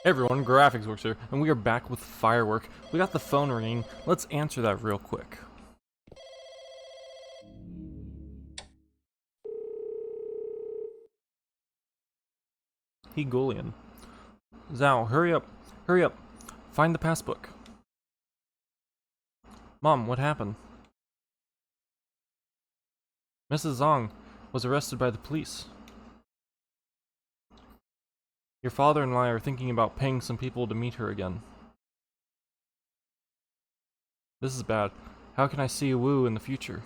Hey everyone, Graphics Works here, and we are back with Firework. We got the phone ringing. Let's answer that real quick. Hegolian. Zhao, hurry up. Hurry up. Find the passbook. Mom, what happened? Mrs. Zong was arrested by the police. Your father and I are thinking about paying some people to meet her again. This is bad. How can I see Wu in the future?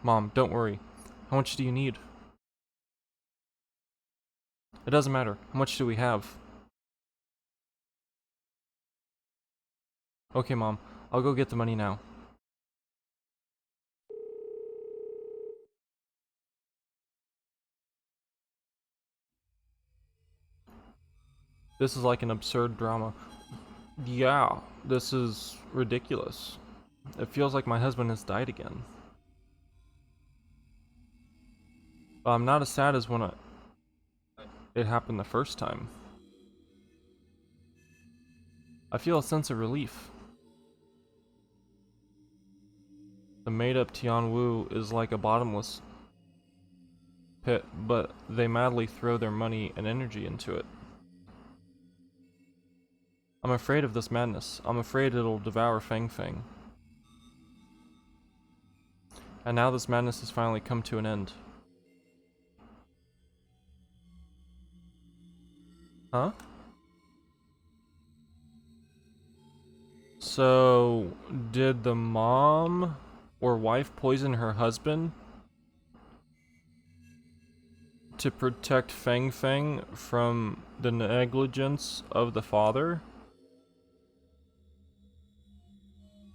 Mom, don't worry. How much do you need? It doesn't matter. How much do we have? Okay, Mom. I'll go get the money now. This is like an absurd drama. Yeah, this is ridiculous. It feels like my husband has died again. But I'm not as sad as when it happened the first time. I feel a sense of relief. The made-up Tian Wu is like a bottomless pit, but they madly throw their money and energy into it. I'm afraid of this madness. I'm afraid it'll devour Feng Feng. And now this madness has finally come to an end. Huh? So, did the mom or wife poison her husband to protect Feng Feng from the negligence of the father?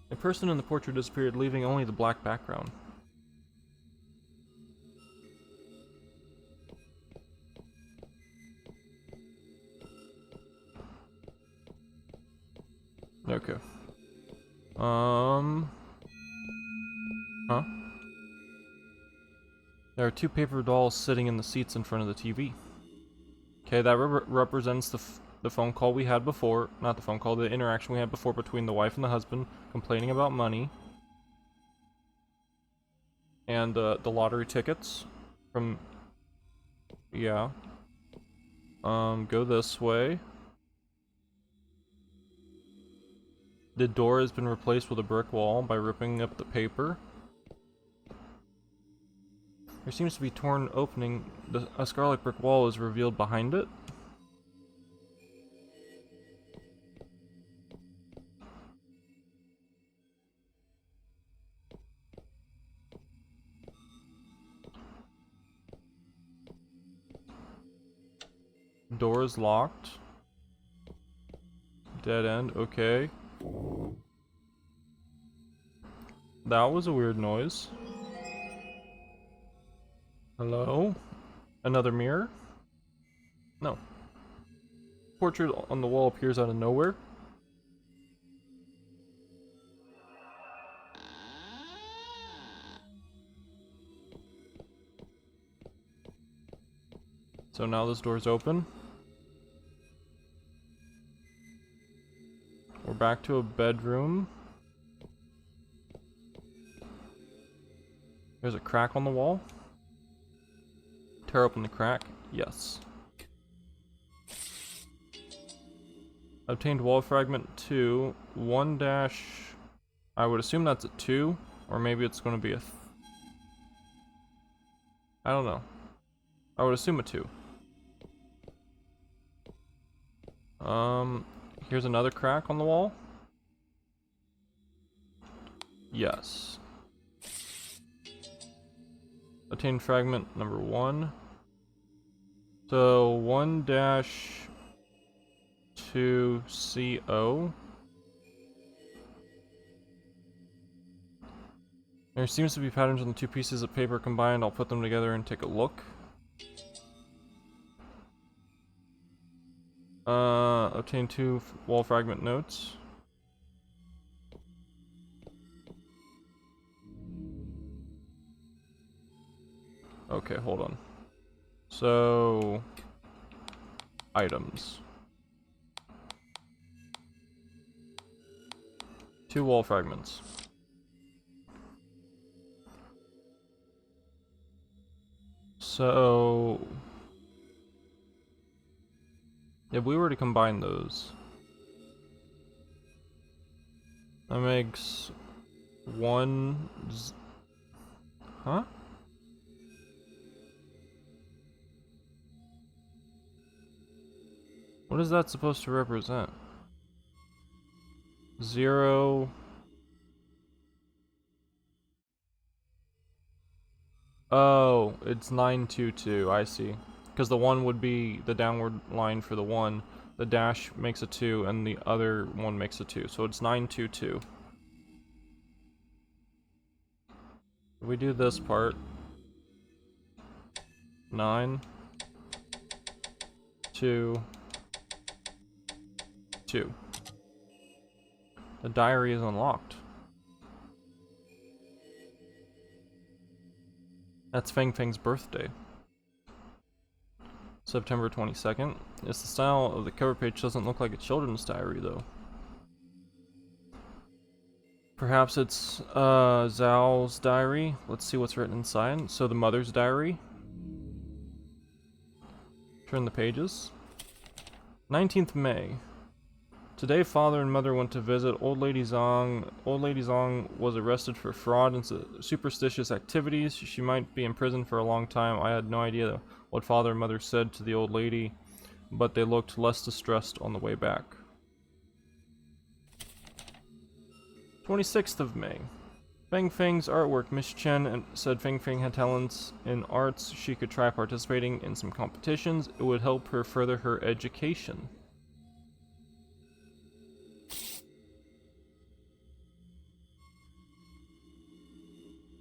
A person in the portrait disappeared, leaving only the black background. Okay. Huh? There are two paper dolls sitting in the seats in front of the TV. Okay, that represents the phone call we had before. Not the phone call, the interaction we had before between the wife and the husband complaining about money. And the lottery tickets from... Yeah. Go this way. The door has been replaced with a brick wall by ripping up the paper. There seems to be a torn opening. A scarlet brick wall is revealed behind it. Door is locked. Dead end, okay. That was a weird noise. Hello? Another mirror? No. Portrait on the wall appears out of nowhere. So now this door's open. We're back to a bedroom. There's a crack on the wall. Tear open the crack. Yes. Obtained wall fragment 2. 1 dash... I would assume that's a 2. Or maybe it's going to be a... I don't know. I would assume a 2. Here's another crack on the wall. Yes. Obtained fragment number 1. So 1 dash 2 CO. There seems to be patterns on the two pieces of paper combined. I'll put them together and take a look. Obtain 2 wall fragment notes. Okay, hold on. So items. 2 wall fragments. So if we were to combine those, that makes one. Huh? What is that supposed to represent? 0. Oh, it's 922. I see. Because the 1 would be the downward line for the 1, the dash makes a 2, and the other one makes a 2. So it's 922. If we do this part, 9, 2, 2. The diary is unlocked. That's Feng Feng's birthday. September 22nd. It's the style of the cover page doesn't look like a children's diary though. Perhaps it's Zhao's diary. Let's see what's written inside. So the mother's diary. Turn the pages. 19th May. Today, father and mother went to visit Old Lady Zhang. Old Lady Zhang was arrested for fraud and superstitious activities. She might be in prison for a long time. I had no idea what father and mother said to the old lady, but they looked less distressed on the way back. 26th of May. Feng Feng's artwork. Miss Chen said Feng Feng had talents in arts. She could try participating in some competitions. It would help her further her education.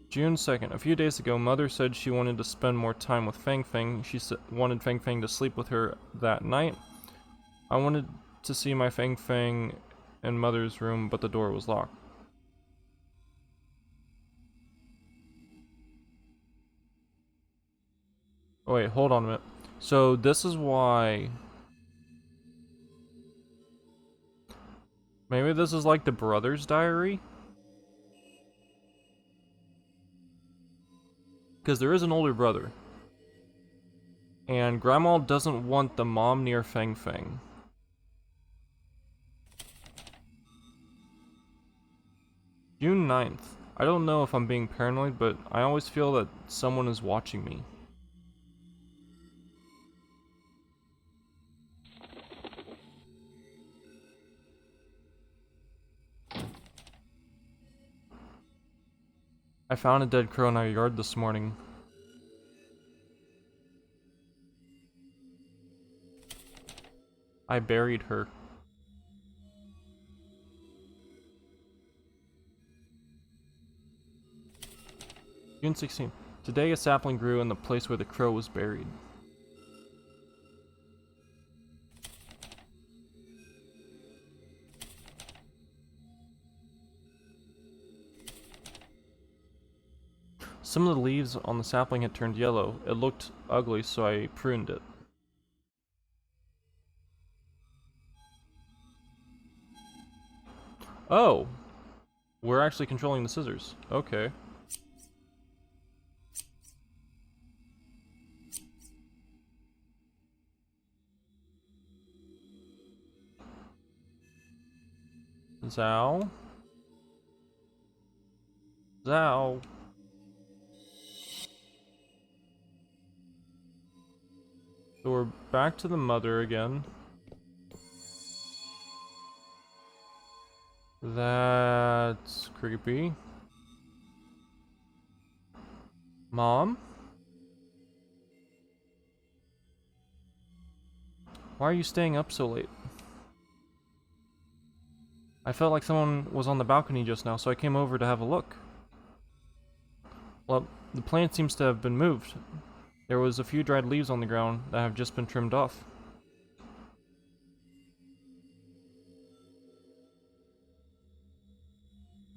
June 2nd. A few days ago, Mother said she wanted to spend more time with Feng Feng. She wanted Feng Feng to sleep with her that night. I wanted to see my Feng Feng in Mother's room, but the door was locked. Oh, wait, hold on a minute. So this is why... Maybe this is like the brother's diary? Because there is an older brother. And Grandma doesn't want the mom near Feng Feng. June 9th. I don't know if I'm being paranoid, but I always feel that someone is watching me. I found a dead crow in our yard this morning. I buried her. June 16th. Today a sapling grew in the place where the crow was buried. Some of the leaves on the sapling had turned yellow. It looked ugly, so I pruned it. Oh! We're actually controlling the scissors. Okay. Zhao? Zhao? So we're back to the mother again. That's creepy. Mom? Why are you staying up so late? I felt like someone was on the balcony just now, so I came over to have a look. Well, the plant seems to have been moved. There was a few dried leaves on the ground that have just been trimmed off.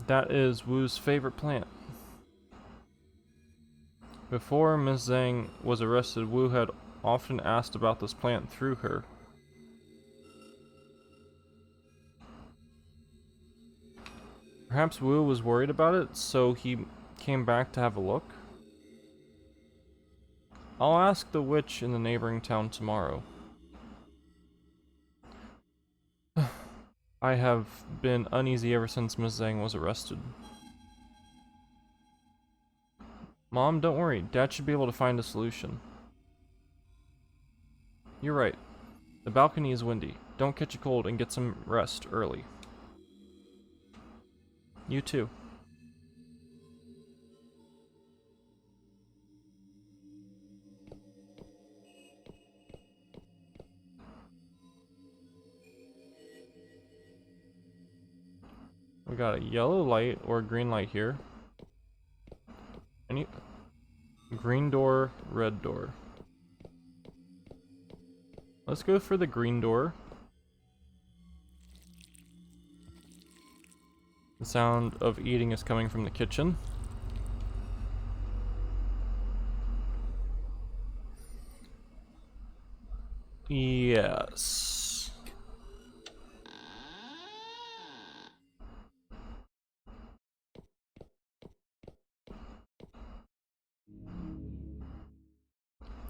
That is Wu's favorite plant. Before Ms. Zhang was arrested, Wu had often asked about this plant through her. Perhaps Wu was worried about it, so he came back to have a look. I'll ask the witch in the neighboring town tomorrow. I have been uneasy ever since Miss Zhang was arrested. Mom, don't worry. Dad should be able to find a solution. You're right. The balcony is windy. Don't catch a cold and get some rest early. You too. We got a yellow light or a green light here. Any green door, red door. Let's go for the green door. The sound of eating is coming from the kitchen. Yes.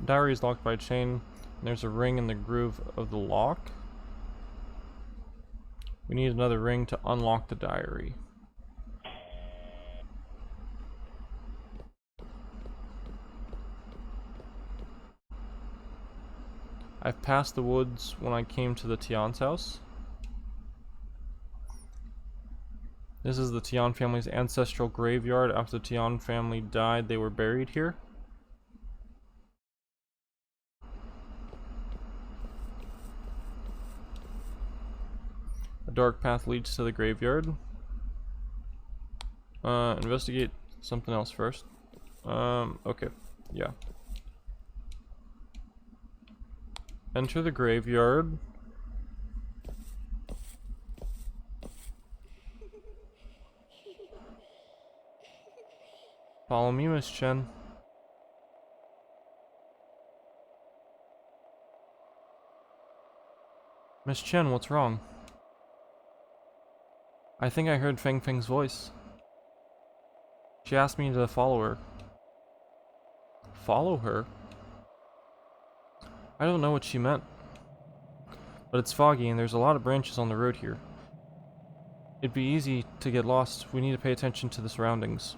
Diary is locked by a chain. There's a ring in the groove of the lock. We need another ring to unlock the diary. I've passed the woods when I came to the Tian's house. This is the Tian family's ancestral graveyard. After the Tian family died, they were buried here. A dark path leads to the graveyard. Investigate something else first. Okay. Yeah. Enter the graveyard. Follow me, Miss Chen. Miss Chen, what's wrong? I think I heard Feng Feng's voice. She asked me to follow her. Follow her? I don't know what she meant. But it's foggy and there's a lot of branches on the road here. It'd be easy to get lost. We need to pay attention to the surroundings.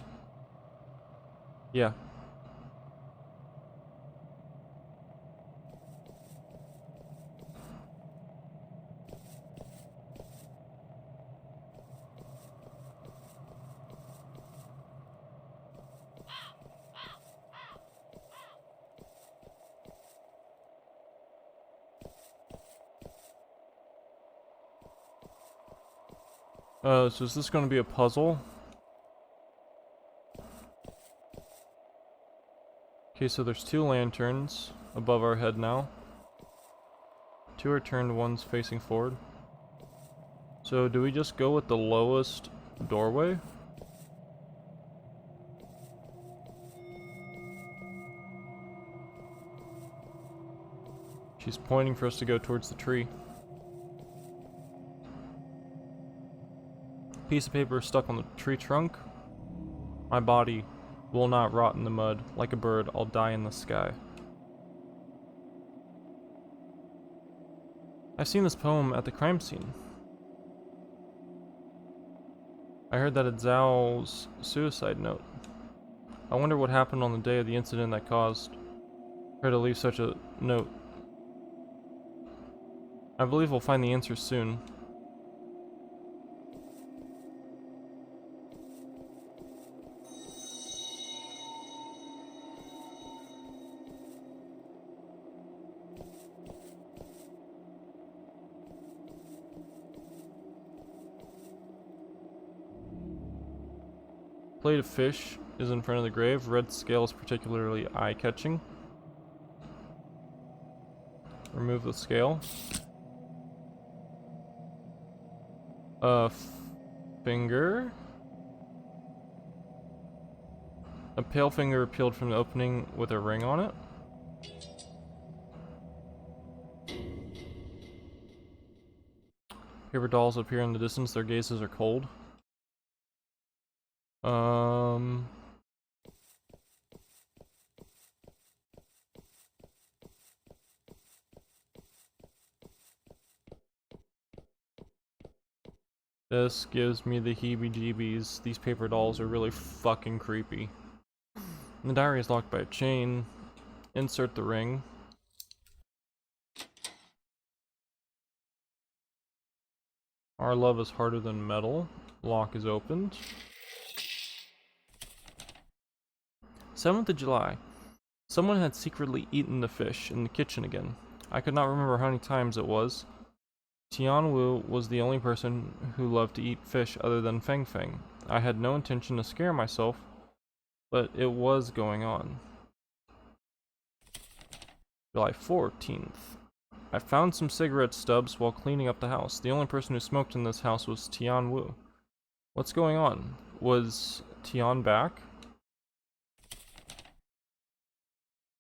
Yeah. So is this going to be a puzzle? Okay, so there's 2 lanterns above our head now. 2 are turned, one's facing forward. So do we just go with the lowest doorway? She's pointing for us to go towards the tree. Piece of paper stuck on the tree trunk. My body will not rot in the mud. Like a bird, I'll die in the sky. I've seen this poem at the crime scene. I heard that it's Zhao's suicide note. I wonder what happened on the day of the incident that caused her to leave such a note. I believe we'll find the answer soon. Plate of fish is in front of the grave. Red scale is particularly eye-catching. Remove the scale. A finger. A pale finger peeled from the opening with a ring on it. Paper dolls appear in the distance. Their gazes are cold. Um... This gives me the heebie-jeebies. These paper dolls are really fucking creepy. The diary is locked by a chain. Insert the ring. Our love is harder than metal. Lock is opened. 7th of July. Someone had secretly eaten the fish in the kitchen again. I could not remember how many times it was. Tianwu was the only person who loved to eat fish other than Feng Feng. I had no intention to scare myself, but it was going on. July 14th. I found some cigarette stubs while cleaning up the house. The only person who smoked in this house was Tianwu. What's going on? Was Tian back?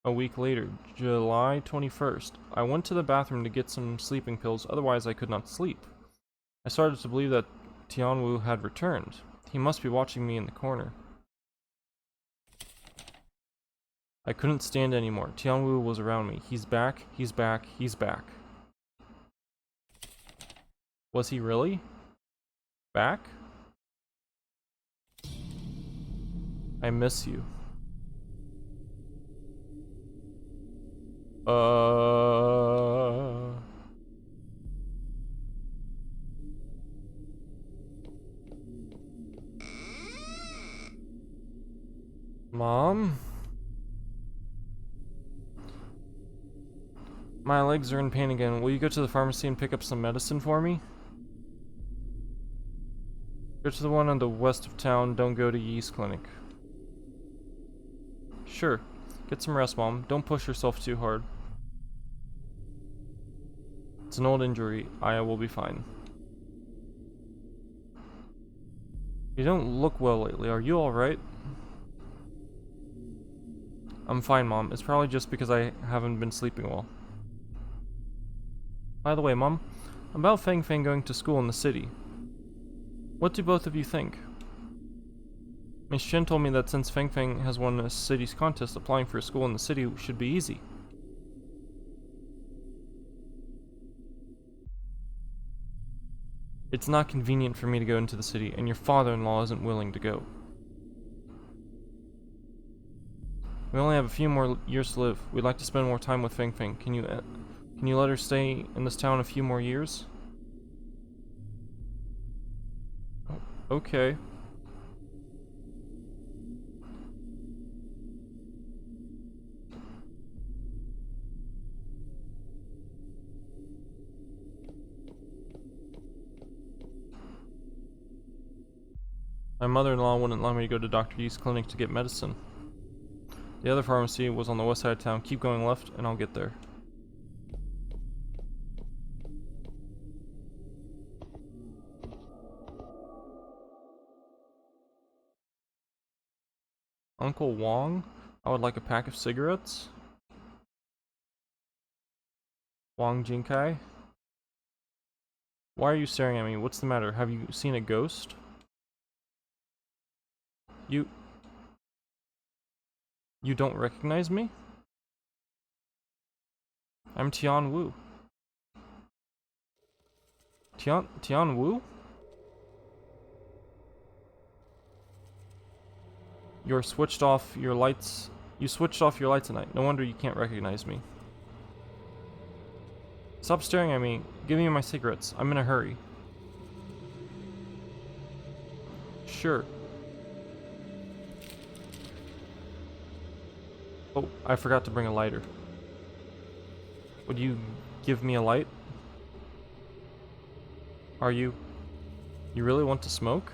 A week later, July 21st. I went to the bathroom to get some sleeping pills, otherwise I could not sleep. I started to believe that Tianwu had returned. He must be watching me in the corner. I couldn't stand anymore. Tianwu was around me. He's back, he's back, he's back. Was he really? Back? I miss you. Mom? My legs are in pain again. Will you go to the pharmacy and pick up some medicine for me? Go to the one on the west of town. Don't go to Yee's clinic. Sure. Get some rest, Mom. Don't push yourself too hard. It's an old injury. I will be fine. You don't look well lately. Are you alright? I'm fine, Mom. It's probably just because I haven't been sleeping well. By the way, Mom, about Feng Feng going to school in the city. What do both of you think? Miss Shin told me that since Feng Feng has won a city's contest, applying for a school in the city should be easy. It's not convenient for me to go into the city, and your father-in-law isn't willing to go. We only have a few more years to live. We'd like to spend more time with Feng Feng. Can you let her stay in this town a few more years? Okay. My mother-in-law wouldn't allow me to go to Dr. Yee's clinic to get medicine. The other pharmacy was on the west side of town. Keep going left, and I'll get there. Uncle Wong? I would like a pack of cigarettes. Wong Jinkai? Why are you staring at me? What's the matter? Have you seen a ghost? You don't recognize me? I'm Tian Wu. Tian Wu? You switched off your lights tonight. No wonder you can't recognize me. Stop staring at me. Give me my cigarettes. I'm in a hurry. Sure. Oh, I forgot to bring a lighter. Would you give me a light? You really want to smoke?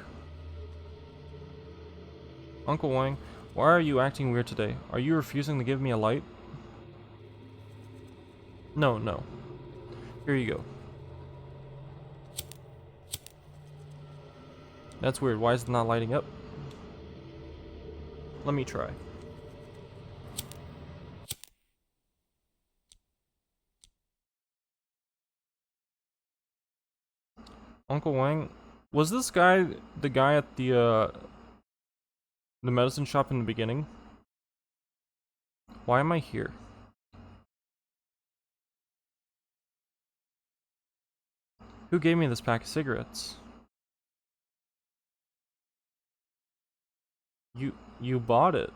Uncle Wang, why are you acting weird today? Are you refusing to give me a light? No. Here you go. That's weird. Why is it not lighting up? Let me try. Uncle Wang, was this guy the guy at the The medicine shop in the beginning. Why am I here? Who gave me this pack of cigarettes? You bought it.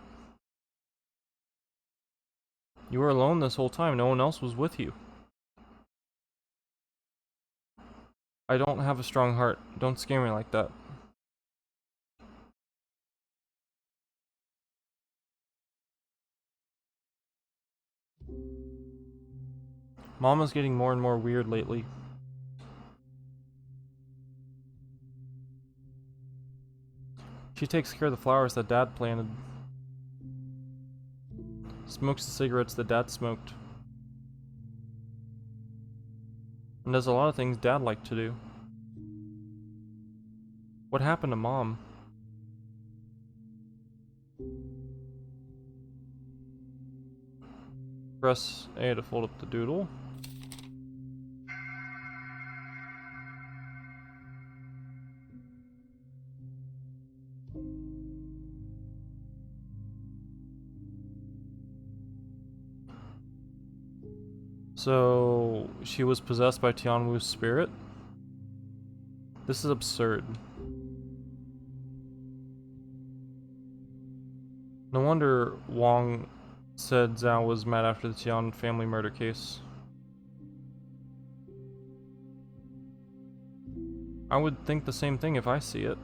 You were alone this whole time. No one else was with you. I don't have a strong heart. Don't scare me like that. Mama's getting more and more weird lately. She takes care of the flowers that Dad planted. Smokes the cigarettes that Dad smoked. And does a lot of things Dad liked to do. What happened to Mom? Press A to fold up the doodle. So, she was possessed by Tianwu's spirit? This is absurd. No wonder Wong said Zhao was mad after the Tian family murder case. I would think the same thing if I see it,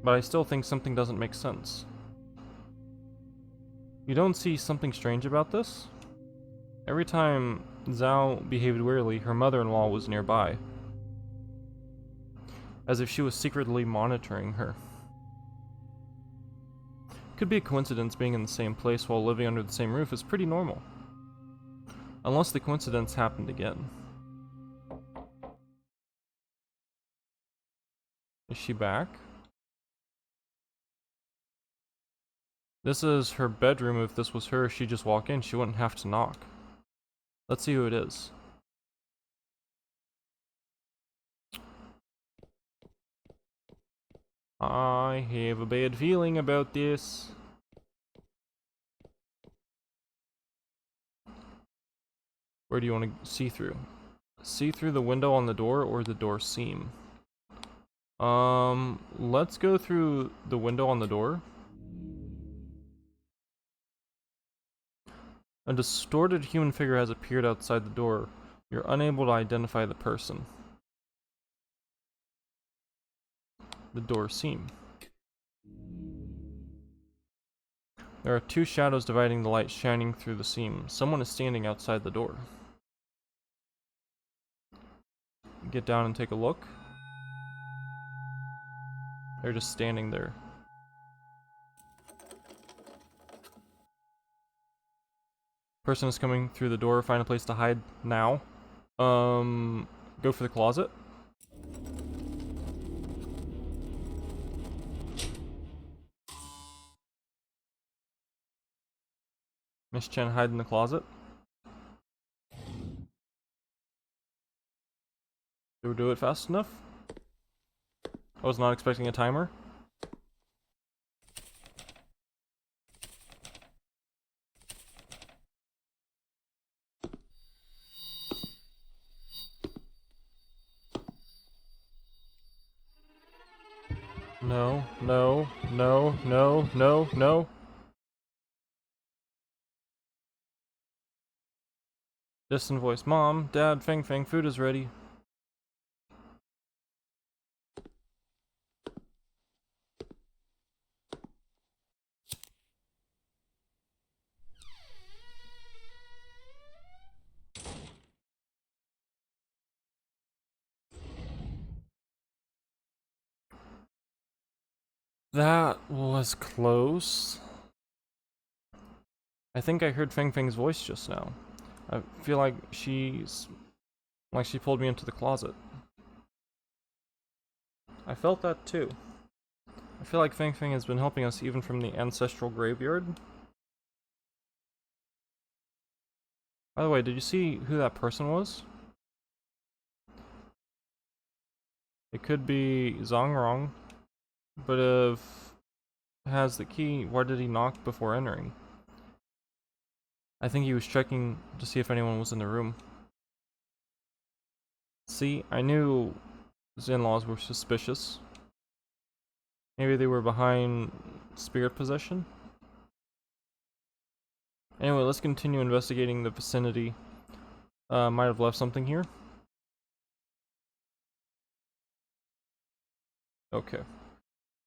but I still think something doesn't make sense. You don't see something strange about this? Every time Zhao behaved weirdly, her mother-in-law was nearby, as if she was secretly monitoring her. Could be a coincidence being in the same place while living under the same roof is pretty normal. Unless the coincidence happened again. Is she back? This is her bedroom. If this was her, she'd just walk in. She wouldn't have to knock. Let's see who it is. I have a bad feeling about this. Where do you want to see through? See through the window on the door or the door seam? Let's go through the window on the door. A distorted human figure has appeared outside the door. You're unable to identify the person. The door seam. There are two shadows dividing the light shining through the seam. Someone is standing outside the door. Get down and take a look. They're just standing there. Person is coming through the door. Find a place to hide now. Go for the closet. Miss Chen, hide in the closet. Did we do it fast enough? I was not expecting a timer. No, no, no, no, no, no. Distant voice. Mom, Dad, Feng Feng, food is ready. That was close. I think I heard Feng Feng's voice just now. I feel like she pulled me into the closet. I felt that too. I feel like Feng Feng has been helping us even from the ancestral graveyard. By the way, did you see who that person was? It could be Zhang Rong, but if has the key, why did he knock before entering? I think he was checking to see if anyone was in the room. See, I knew his in-laws were suspicious. Maybe they were behind spirit possession? Anyway, let's continue investigating the vicinity. Might have left something here. Okay.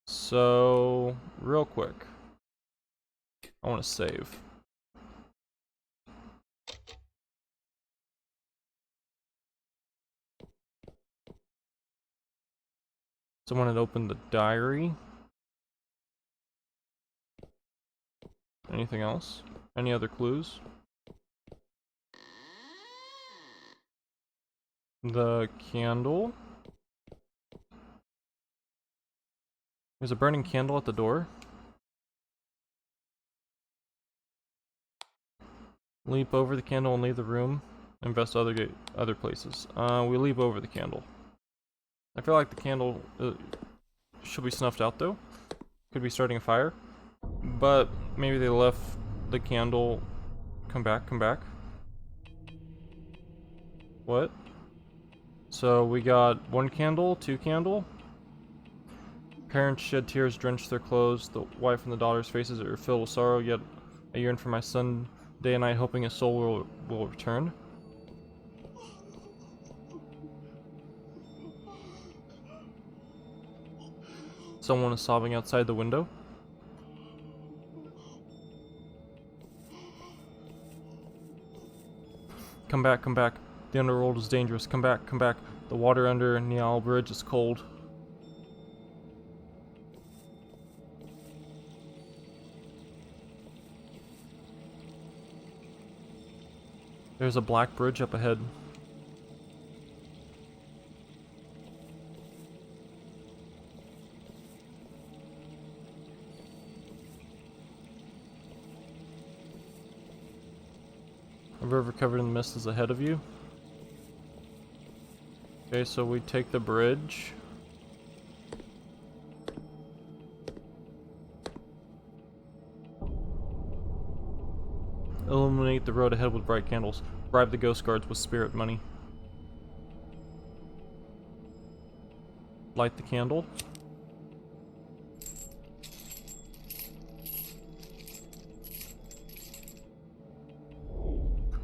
So, real quick. I want to save. Someone had opened the diary. Anything else? Any other clues? The candle. There's a burning candle at the door. Leap over the candle and leave the room. Investigate other places. We leap over the candle. I feel like the candle should be snuffed out though. Could be starting a fire. But maybe they left the candle. Come back, come back. What? So we got one candle, two candle. Parents shed tears, drenched their clothes. The wife and the daughter's faces are filled with sorrow, yet I yearn for my son day and night, hoping his soul will return. Someone is sobbing outside the window. Come back, come back. The underworld is dangerous. Come back, come back. The water under Niall Bridge is cold. There's a black bridge up ahead. A river covered in mist is ahead of you. Okay, so we take the bridge. Illuminate the road ahead with bright candles. Bribe the ghost guards with spirit money. Light the candle.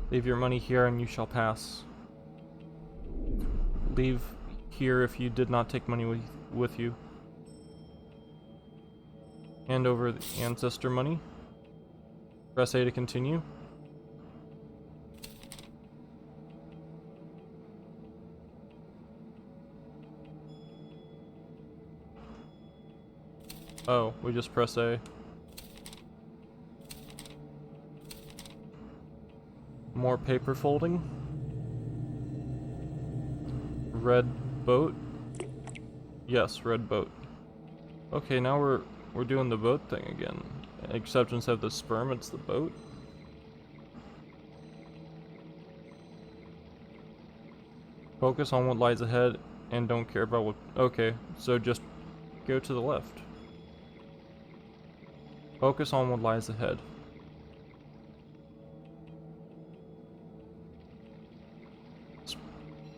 Leave your money here and you shall pass. Leave here if you did not take money with you. Hand over the ancestor money. Press A to continue. Oh, we just press A. More paper folding. Red boat. Yes, red boat. Okay, now we're doing the boat thing again. Except instead of the sperm, it's the boat. Focus on what lies ahead and don't care about what... Okay, so just go to the left. Focus on what lies ahead.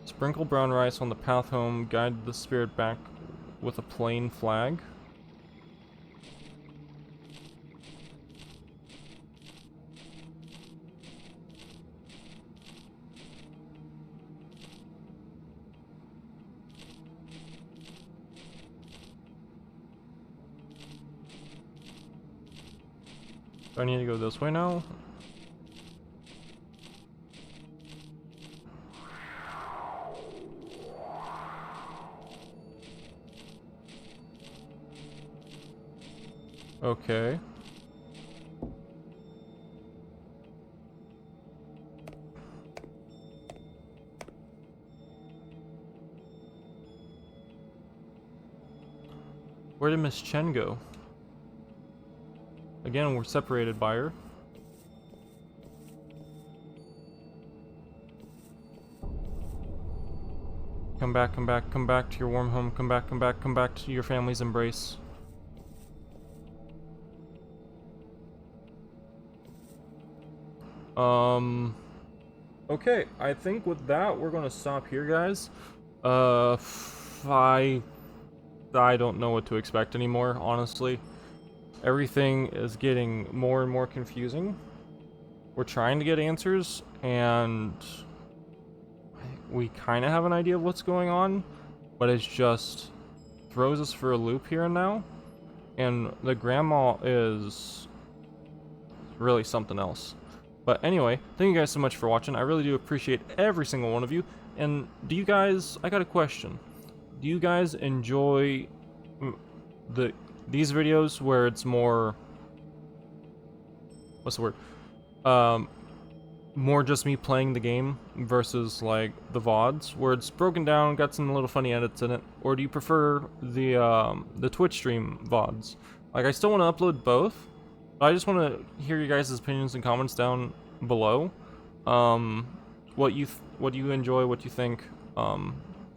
Sprinkle brown rice on the path home, guide the spirit back with a plain flag. Do I need to go this way now? Okay. Where did Miss Chen go? Again, we're separated by her. Come back, come back, come back to your warm home. Come back, come back, come back to your family's embrace. Okay, I think with that, we're gonna stop here, guys. Uh, I don't know what to expect anymore, honestly. Everything is getting more and more confusing. We're trying to get answers, and we kind of have an idea of what's going on, but it's just throws us for a loop here and now. And the grandma is really something else. But anyway, thank you guys so much for watching. I really do appreciate every single one of you. And do you guys, I got a question. Do you guys enjoy these videos where it's more, what's the word? More just me playing the game versus like the VODs where it's broken down, got some little funny edits in it? Or do you prefer the Twitch stream VODs? Like, I still want to upload both. I just want to hear your guys' opinions and comments down below. What you enjoy, what you think,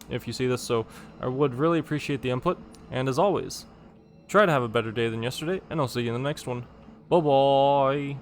if you see this. So I would really appreciate the input. And as always, try to have a better day than yesterday, and I'll see you in the next one. Bye bye.